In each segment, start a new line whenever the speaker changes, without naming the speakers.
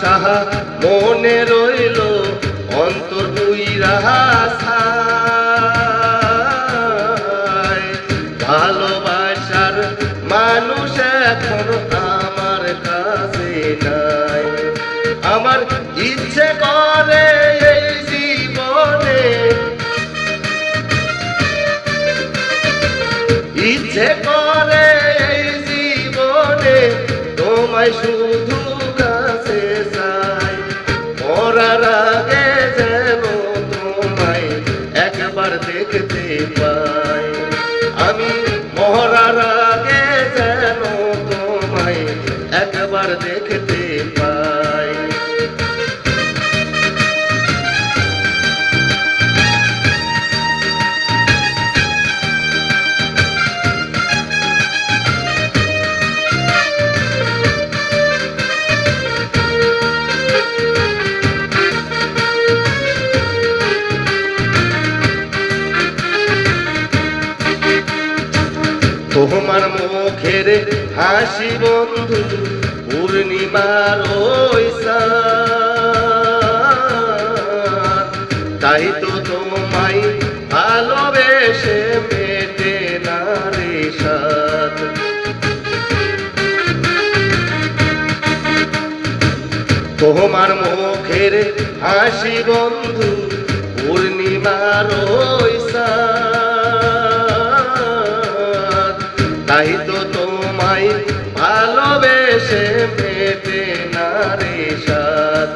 আশা মনে রইল অন্তর পুইরা ছাই। ভালোবাসার মানুষ এখন আমার কাছে নাই। আমার ইচ্ছে করে এই জীবনে, ইচ্ছে করে এই জীবনে তোমায় শুধু কাছে চাই। মরার আগে যেন তোমায় একবার দেখতে পাই। আমি মরার আগে যেন তোমায় একবার দেখতে পাই। তোমার মুখের হাসি বন্ধু পূর্ণিমার ওই চাঁদ। তাই তো তোমায় ভালোবেসে মেটে না রে সাধ। তোমার মুখের হাসি বন্ধু পূর্ণিমার ওই চাঁদ। তাই তো তোমায় ভালোবেসে মেটে না রে সাধ।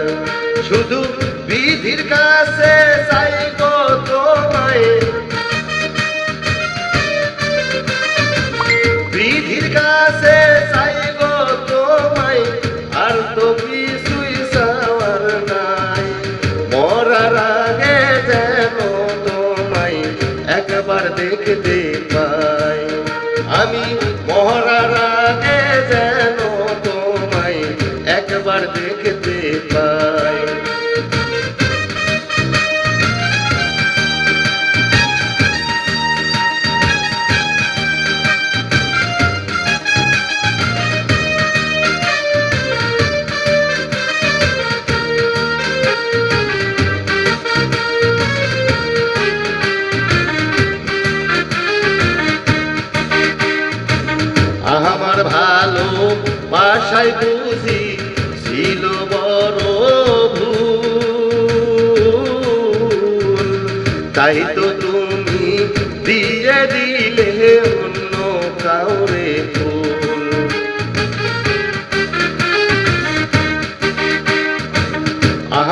শুধু বিধির কাছে চাই গো তোমায়, বিধির কাছে চাই গো তোমায়, আর তো কিছুই চাওয়ার নাই। মরার আগে যেন তোমায় একবার দেখতে পাই। আমি মরার আগে যেন তোমায় একবার দেখতে পাই। আমার ভালো বাসায় বুঝি ছিল বড় ভুল। তাই তো তুমি দিয়ে দিলে অন্য কাউরে ফুল।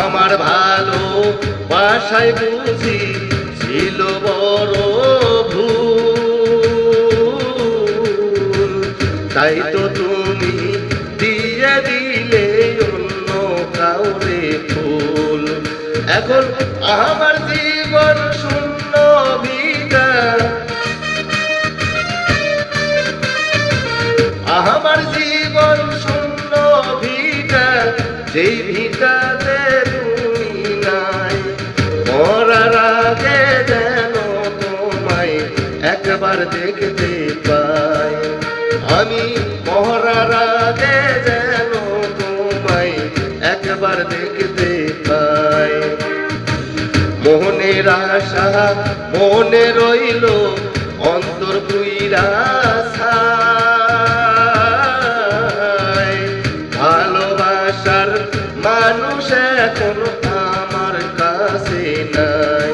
আমার ভালো বাসায় বুঝি ছিল বড় ভুল। তাই তো তুমি দিয়ে দিলে অন্য কাউরে ফুল। এখন আমার জীবন শূন্য ভিটা, আমার জীবন শূন্য ভিটা, যেই ভিটাতে তুমি নাই। মরার আগে যেন তোমায় একবার দেখতে পাই। আমি মরার আগে যেন তোমায় একবার দেখতে পাই। মনের আশা মনে রইল অন্তর পুইরা ছাই। ভালোবাসার মানুষ এখন আমার কাছে নাই।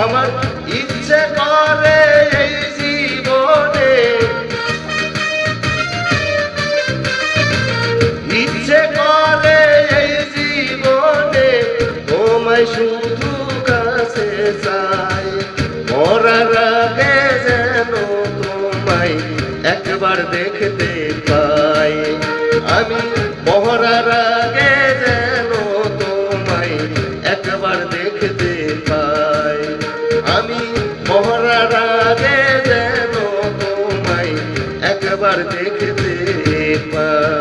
আমার ইচ্ছে করে এই জীবনে, ইচ্ছে করে এই জীবনে তোমায় শুধু কাছে চাই। মরার আগে যেন তোমায় একবার দেখতে পাই। আমি মরার আগে যেন তোমায় একবার দেখতে পাই। আমি মরার আগে যেন তোমায় একবার দেখতে পাই।